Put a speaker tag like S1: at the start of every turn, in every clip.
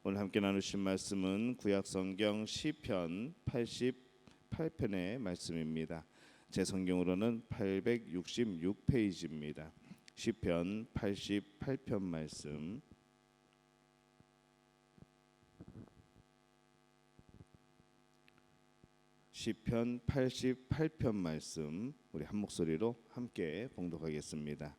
S1: 오늘 함께 나누신 말씀은 구약성경 시편 88편의 말씀입니다. 제 성경으로는 866페이지입니다. 시편 88편 말씀. 시편 88편 말씀 우리 한 목소리로 함께 봉독하겠습니다.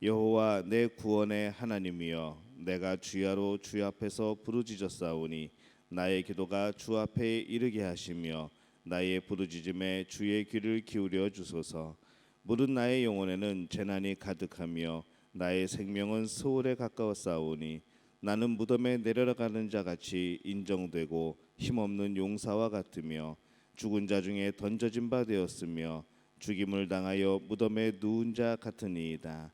S1: 여호와 내 구원의 하나님이여, 내가 주야로 주 앞에서 부르짖었사오니 나의 기도가 주 앞에 이르게 하시며 나의 부르짖음에 주의 귀를 기울여 주소서. 무릇 나의 영혼에는 재난이 가득하며 나의 생명은 소울에 가까웠사오니 나는 무덤에 내려가는 자 같이 인정되고 힘없는 용사와 같으며 죽은 자 중에 던져진 바 되었으며 죽임을 당하여 무덤에 누운 자 같으니이다.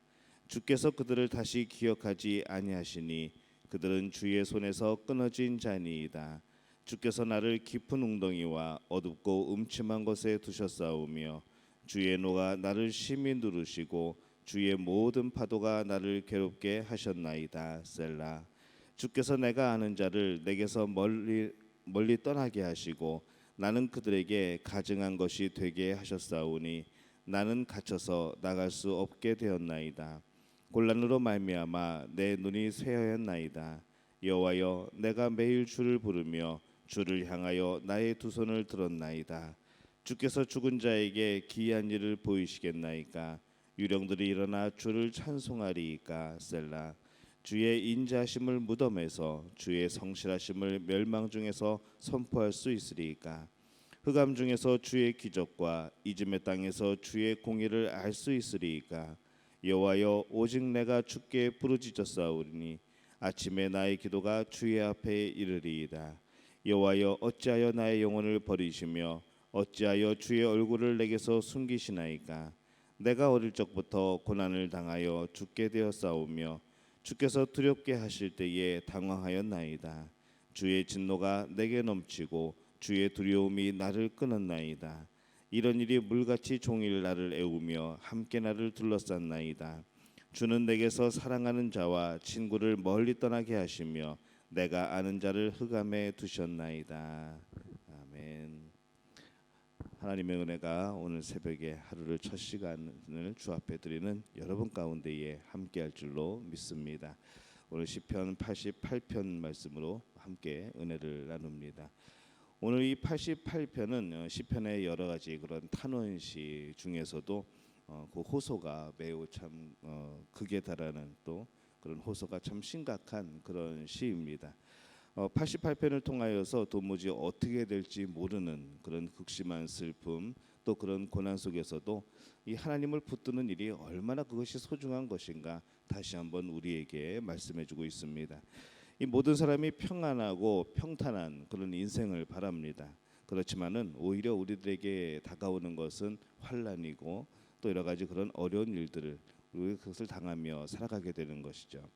S1: 주께서 그들을 다시 기억하지 아니하시니 그들은 주의 손에서 끊어진 자니이다. 주께서 나를 깊은 웅덩이와 어둡고 음침한 곳에 두셨사오며 주의 노가 나를 심히 누르시고 주의 모든 파도가 나를 괴롭게 하셨나이다. 셀라. 주께서 내가 아는 자를 내게서 멀리 떠나게 하시고 나는 그들에게 가증한 것이 되게 하셨사오니 나는 갇혀서 나갈 수 없게 되었나이다. 곤란으로 말미암아 내 눈이 쇠하였나이다. 여호와여, 내가 매일 주를 부르며 주를 향하여 나의 두 손을 들었나이다. 주께서 죽은 자에게 기이한 일을 보이시겠나이까? 유령들이 일어나 주를 찬송하리이까? 셀라. 주의 인자하심을 무덤에서 주의 성실하심을 멸망 중에서 선포할 수 있으리이까? 흑암 중에서 주의 기적과 이즘의 땅에서 주의 공의를 알 수 있으리이까? 여호와여, 오직 내가 주께 부르짖었사오니 아침에 나의 기도가 주의 앞에 이르리이다. 여호와여, 어찌하여 나의 영혼을 버리시며 어찌하여 주의 얼굴을 내게서 숨기시나이까? 내가 어릴 적부터 고난을 당하여 죽게 되었사오며 주께서 두렵게 하실 때에 당황하였나이다. 주의 진노가 내게 넘치고 주의 두려움이 나를 끊었나이다. 이런 일이 물같이 종일 나를 애우며 함께 나를 둘러쌌나이다. 주는 내게서 사랑하는 자와 친구를 멀리 떠나게 하시며 내가 아는 자를 흑암에 두셨나이다. 아멘. 하나님의 은혜가 오늘 새벽에 하루를 첫 시간을 주 앞에 드리는 여러분 가운데에 함께할 줄로 믿습니다. 오늘 시편 88편 말씀으로 함께 은혜를 나눕니다. 오늘 이 88편은 시편의 여러 가지 그런 탄원시 중에서도 그 호소가 매우 참 극에 달하는 또 그런 호소가 참 심각한 그런 시입니다. 88편을 통하여서 도무지 어떻게 될지 모르는 그런 극심한 슬픔, 또 그런 고난 속에서도 이 하나님을 붙드는 일이 얼마나 그것이 소중한 것인가 다시 한번 우리에게 말씀해주고 있습니다. 이 모든 사람이 평안하고 평탄한 그런 인생을 바랍니다. 그렇지만은 오히려 우리들에게 다가오는 것은 환난이고 또 여러 가지 그런 어려운 일들을 우리가 그것을 당하며 살아가게 되는 것이죠.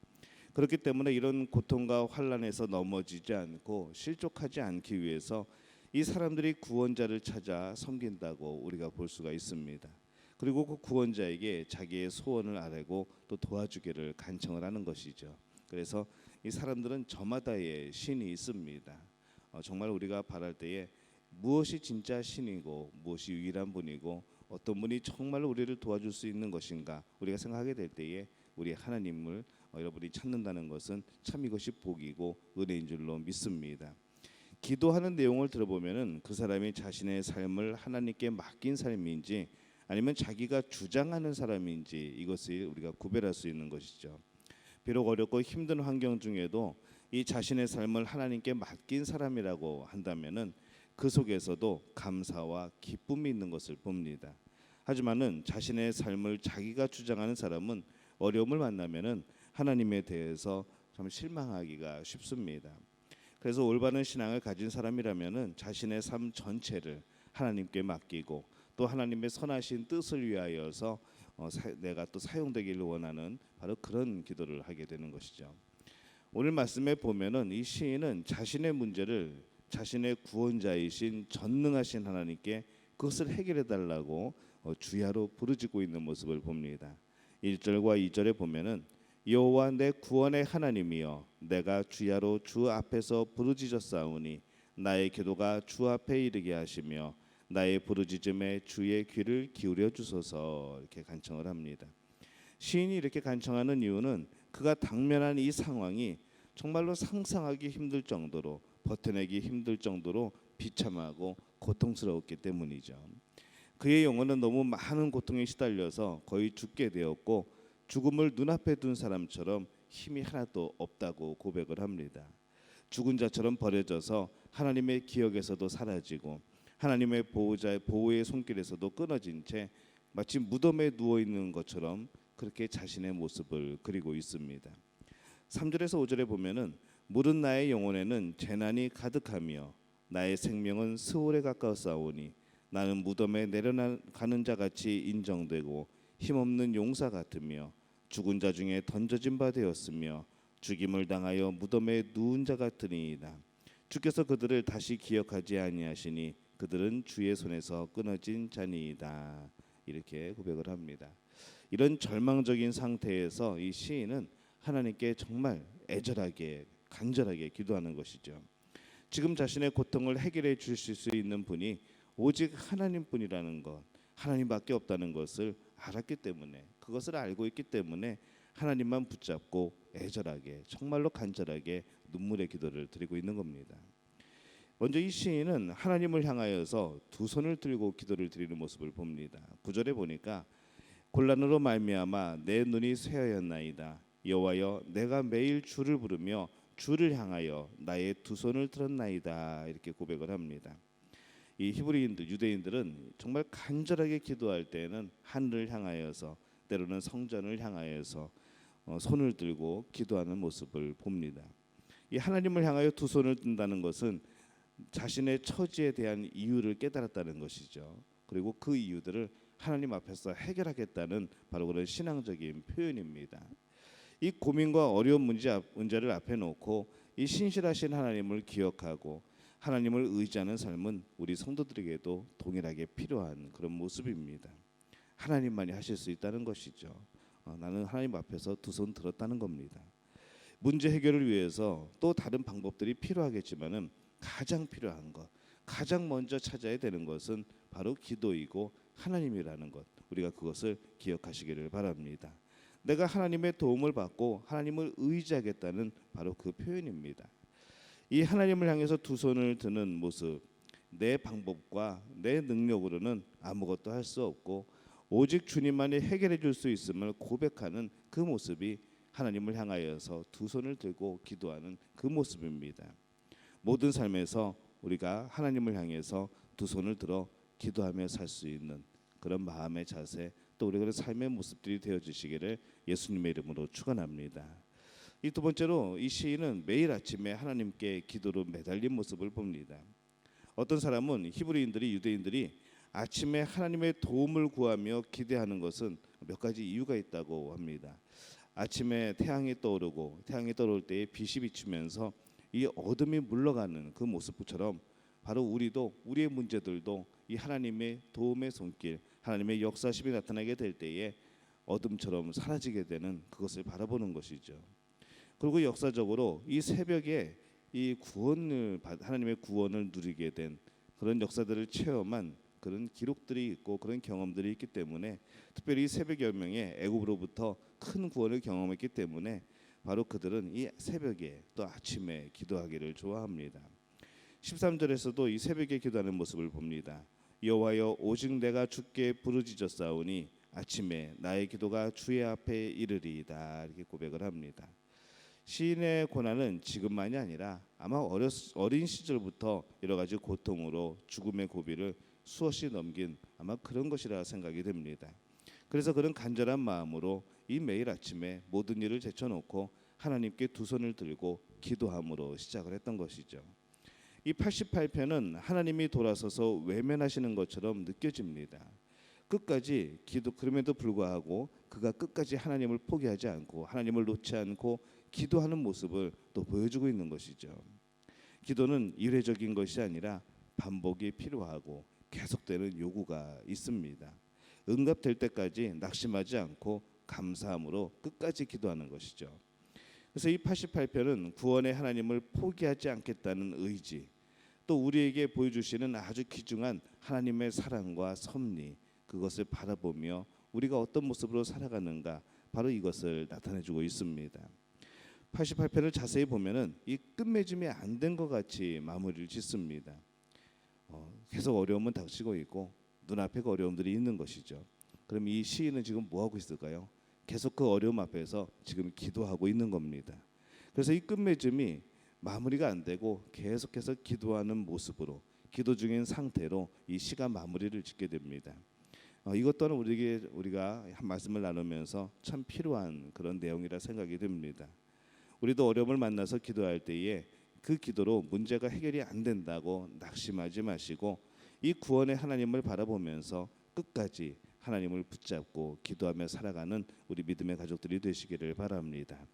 S1: 그렇기 때문에 이런 고통과 환난에서 넘어지지 않고 실족하지 않기 위해서 이 사람들이 구원자를 찾아 섬긴다고 우리가 볼 수가 있습니다. 그리고 그 구원자에게 자기의 소원을 아뢰고 또 도와주기를 간청을 하는 것이죠. 그래서 이 사람들은 저마다의 신이 있습니다. 정말 우리가 바랄 때에 무엇이 진짜 신이고 무엇이 유일한 분이고 어떤 분이 정말 우리를 도와줄 수 있는 것인가 우리가 생각하게 될 때에 우리 하나님을 여러분이 찾는다는 것은 참 이것이 복이고 은혜인 줄로 믿습니다. 기도하는 내용을 들어보면은 그 사람이 자신의 삶을 하나님께 맡긴 삶인지 아니면 자기가 주장하는 사람인지 이것을 우리가 구별할 수 있는 것이죠. 비록 어렵고 힘든 환경 중에도 이 자신의 삶을 하나님께 맡긴 사람이라고 한다면은 그 속에서도 감사와 기쁨이 있는 것을 봅니다. 하지만은 자신의 삶을 자기가 주장하는 사람은 어려움을 만나면은 하나님에 대해서 참 실망하기가 쉽습니다. 그래서 올바른 신앙을 가진 사람이라면은 자신의 삶 전체를 하나님께 맡기고 또 하나님의 선하신 뜻을 위하여서 내가 또 사용되기를 원하는 바로 그런 기도를 하게 되는 것이죠. 오늘 말씀에 보면은 이 시인은 자신의 문제를 자신의 구원자이신 전능하신 하나님께 그것을 해결해 달라고 주야로 부르짖고 있는 모습을 봅니다. 1절과 2절에 보면은 여호와 내 구원의 하나님이여 내가 주야로 주 앞에서 부르짖었사오니 나의 기도가 주 앞에 이르게 하시며 나의 부르짖음에 주의 귀를 기울여 주소서. 이렇게 간청을 합니다. 시인이 이렇게 간청하는 이유는 그가 당면한 이 상황이 정말로 상상하기 힘들 정도로, 버텨내기 힘들 정도로 비참하고 고통스러웠기 때문이죠. 그의 영혼은 너무 많은 고통에 시달려서 거의 죽게 되었고 죽음을 눈앞에 둔 사람처럼 힘이 하나도 없다고 고백을 합니다. 죽은 자처럼 버려져서 하나님의 기억에서도 사라지고 하나님의 보호의 손길에서도 끊어진 채 마치 무덤에 누워 있는 것처럼 그렇게 자신의 모습을 그리고 있습니다. 3절에서 5절에 보면은 물은 나의 영혼에는 재난이 가득하며 나의 생명은 스올에 가까웠사오니 나는 무덤에 내려가는 자 같이 인정되고 힘없는 용사 같으며 죽은 자 중에 던져진 바 되었으며 죽임을 당하여 무덤에 누운 자 같으니이다. 주께서 그들을 다시 기억하지 아니하시니 그들은 주의 손에서 끊어진 자니이다. 이렇게 고백을 합니다. 이런 절망적인 상태에서 이 시인은 하나님께 정말 애절하게 간절하게 기도하는 것이죠. 지금 자신의 고통을 해결해 주실 수 있는 분이 오직 하나님뿐이라는 것, 하나님밖에 없다는 것을 알았기 때문에, 그것을 알고 있기 때문에 하나님만 붙잡고 애절하게 정말로 간절하게 눈물의 기도를 드리고 있는 겁니다. 먼저 이 시인은 하나님을 향하여서 두 손을 들고 기도를 드리는 모습을 봅니다. 9절에 보니까 곤란으로 말미암아 내 눈이 쇠하였나이다. 여호와여 내가 매일 주를 부르며 주를 향하여 나의 두 손을 들었나이다. 이렇게 고백을 합니다. 이 히브리인들, 유대인들은 정말 간절하게 기도할 때에는 하늘을 향하여서 때로는 성전을 향하여서 손을 들고 기도하는 모습을 봅니다. 이 하나님을 향하여 두 손을 든다는 것은 자신의 처지에 대한 이유를 깨달았다는 것이죠. 그리고 그 이유들을 하나님 앞에서 해결하겠다는 바로 그런 신앙적인 표현입니다. 이 고민과 어려운 문제를 앞에 놓고 이 신실하신 하나님을 기억하고 하나님을 의지하는 삶은 우리 성도들에게도 동일하게 필요한 그런 모습입니다. 하나님만이 하실 수 있다는 것이죠. 나는 하나님 앞에서 두 손 들었다는 겁니다. 문제 해결을 위해서 또 다른 방법들이 필요하겠지만은 가장 필요한 것, 가장 먼저 찾아야 되는 것은 바로 기도이고 하나님이라는 것, 우리가 그것을 기억하시기를 바랍니다. 내가 하나님의 도움을 받고 하나님을 의지하겠다는 바로 그 표현입니다. 이 하나님을 향해서 두 손을 드는 모습, 내 방법과 내 능력으로는 아무것도 할 수 없고 오직 주님만이 해결해 줄 수 있음을 고백하는 그 모습이 하나님을 향하여서 두 손을 들고 기도하는 그 모습입니다. 모든 삶에서 우리가 하나님을 향해서 두 손을 들어 기도하며 살 수 있는 그런 마음의 자세, 또 우리가 삶의 모습들이 되어 주시기를 예수님의 이름으로 축원합니다. 이 두 번째로 이 시인은 매일 아침에 하나님께 기도로 매달린 모습을 봅니다. 어떤 사람은 히브리인들이, 유대인들이 아침에 하나님의 도움을 구하며 기대하는 것은 몇 가지 이유가 있다고 합니다. 아침에 태양이 떠오르고 태양이 떠오를 때에 빛이 비추면서 이 어둠이 물러가는 그 모습처럼 바로 우리도 우리의 문제들도 이 하나님의 도움의 손길, 하나님의 역사심이 나타나게 될 때에 어둠처럼 사라지게 되는 그것을 바라보는 것이죠. 그리고 역사적으로 이 새벽에 이 하나님의 구원을 누리게 된 그런 역사들을 체험한 그런 기록들이 있고 그런 경험들이 있기 때문에, 특별히 새벽 열명에 애굽으로부터 큰 구원을 경험했기 때문에 바로 그들은 이 새벽에 또 아침에 기도하기를 좋아합니다. 13절에서도 이 새벽에 기도하는 모습을 봅니다. 여호와여 오직 내가 주께 부르짖었사오니 아침에 나의 기도가 주의 앞에 이르리이다. 이렇게 고백을 합니다. 시인의 고난은 지금만이 아니라 아마 어린 시절부터 여러 가지 고통으로 죽음의 고비를 수없이 넘긴 아마 그런 것이라 생각이 됩니다. 그래서 그런 간절한 마음으로 이 매일 아침에 모든 일을 제쳐놓고 하나님께 두 손을 들고 기도함으로 시작을 했던 것이죠. 이 88편은 하나님이 돌아서서 외면하시는 것처럼 느껴집니다. 끝까지 그럼에도 불구하고 그가 끝까지 하나님을 포기하지 않고 하나님을 놓지 않고 기도하는 모습을 또 보여주고 있는 것이죠. 기도는 일회적인 것이 아니라 반복이 필요하고 계속되는 요구가 있습니다. 응답될 때까지 낙심하지 않고 감사함으로 끝까지 기도하는 것이죠. 그래서 이 88편은 구원의 하나님을 포기하지 않겠다는 의지, 또 우리에게 보여주시는 아주 귀중한 하나님의 사랑과 섭리, 그것을 바라보며 우리가 어떤 모습으로 살아가는가, 바로 이것을 나타내주고 있습니다. 88편을 자세히 보면은 이 끝맺음이 안 된 것 같이 마무리를 짓습니다. 계속 어려움은 닥치고 있고 눈앞에 그 어려움들이 있는 것이죠. 그럼 이 시인은 지금 뭐 하고 있을까요? 계속 그 어려움 앞에서 지금 기도하고 있는 겁니다. 그래서 이 끝맺음이 마무리가 안 되고 계속해서 기도하는 모습으로, 기도 중인 상태로 이 시가 마무리를 짓게 됩니다. 이것 또한 우리가 한 말씀을 나누면서 참 필요한 그런 내용이라 생각이 듭니다. 우리도 어려움을 만나서 기도할 때에 그 기도로 문제가 해결이 안 된다고 낙심하지 마시고 이 구원의 하나님을 바라보면서 끝까지 하나님을 붙잡고 기도하며 살아가는 우리 믿음의 가족들이 되시기를 바랍니다.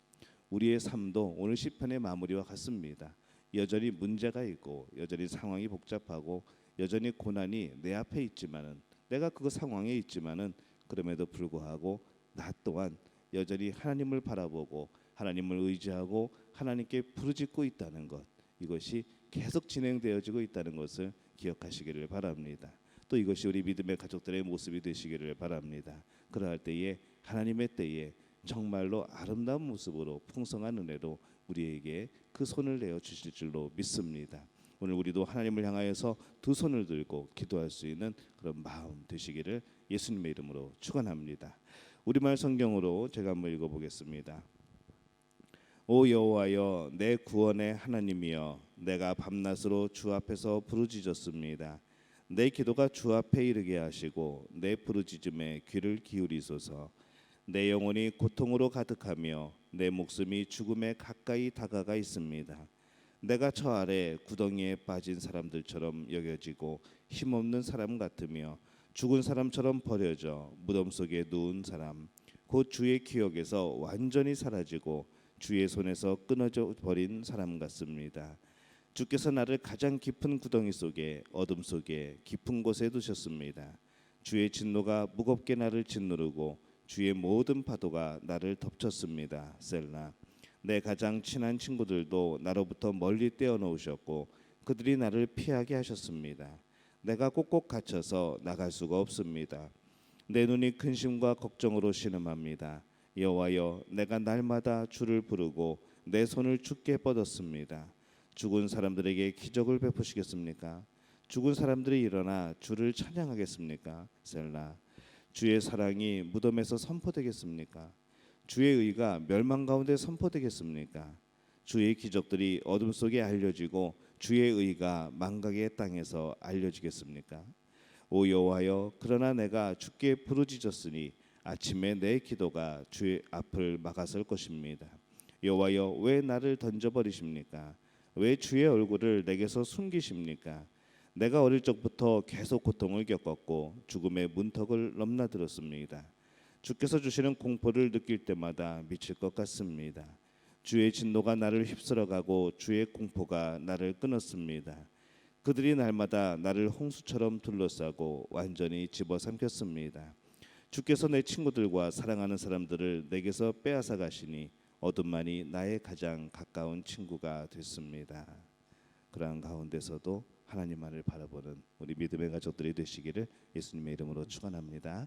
S1: 우리의 삶도 오늘 시편의 마무리와 같습니다. 여전히 문제가 있고 여전히 상황이 복잡하고 여전히 고난이 내 앞에 있지만은, 내가 그 상황에 있지만은, 그럼에도 불구하고 나 또한 여전히 하나님을 바라보고 하나님을 의지하고 하나님께 부르짖고 있다는 것, 이것이 계속 진행되어지고 있다는 것을 기억하시기를 바랍니다. 또 이것이 우리 믿음의 가족들의 모습이 되시기를 바랍니다. 그러할 때에 하나님의 때에 정말로 아름다운 모습으로 풍성한 은혜로 우리에게 그 손을 내어 주실 줄로 믿습니다. 오늘 우리도 하나님을 향하여서 두 손을 들고 기도할 수 있는 그런 마음 되시기를 예수님의 이름으로 축원합니다. 우리말 성경으로 제가 한번 읽어보겠습니다. 오 여호와여, 내 구원의 하나님이여, 내가 밤낮으로 주 앞에서 부르짖었습니다. 내 기도가 주 앞에 이르게 하시고 내 부르짖음에 귀를 기울이소서. 내 영혼이 고통으로 가득하며 내 목숨이 죽음에 가까이 다가가 있습니다. 내가 저 아래 구덩이에 빠진 사람들처럼 여겨지고 힘없는 사람 같으며 죽은 사람처럼 버려져 무덤 속에 누운 사람, 곧 주의 기억에서 완전히 사라지고 주의 손에서 끊어져 버린 사람 같습니다. 주께서 나를 가장 깊은 구덩이 속에, 어둠 속에 깊은 곳에 두셨습니다. 주의 진노가 무겁게 나를 짓누르고 주의 모든 파도가 나를 덮쳤습니다. 셀라. 내 가장 친한 친구들도 나로부터 멀리 떼어놓으셨고 그들이 나를 피하게 하셨습니다. 내가 꼭꼭 갇혀서 나갈 수가 없습니다. 내 눈이 근심과 걱정으로 신음합니다. 여호와여, 내가 날마다 주를 부르고 내 손을 주께 뻗었습니다. 죽은 사람들에게 기적을 베푸시겠습니까? 죽은 사람들이 일어나 주를 찬양하겠습니까? 셀라. 주의 사랑이 무덤에서 선포되겠습니까? 주의 의가 멸망 가운데 선포되겠습니까? 주의 기적들이 어둠 속에 알려지고 주의 의가 망각의 땅에서 알려지겠습니까? 오 여호와여, 그러나 내가 주께 부르짖었으니 아침에 내 기도가 주의 앞을 막아설 것입니다. 여호와여, 왜 나를 던져버리십니까? 왜 주의 얼굴을 내게서 숨기십니까? 내가 어릴 적부터 계속 고통을 겪었고 죽음의 문턱을 넘나들었습니다. 주께서 주시는 공포를 느낄 때마다 미칠 것 같습니다. 주의 진노가 나를 휩쓸어가고 주의 공포가 나를 끊었습니다. 그들이 날마다 나를 홍수처럼 둘러싸고 완전히 집어삼켰습니다. 주께서 내 친구들과 사랑하는 사람들을 내게서 빼앗아 가시니 어둠만이 나의 가장 가까운 친구가 됐습니다. 그러한 가운데서도 하나님만을 바라보는 우리 믿음의 가족들이 되시기를 예수님의 이름으로 축원합니다.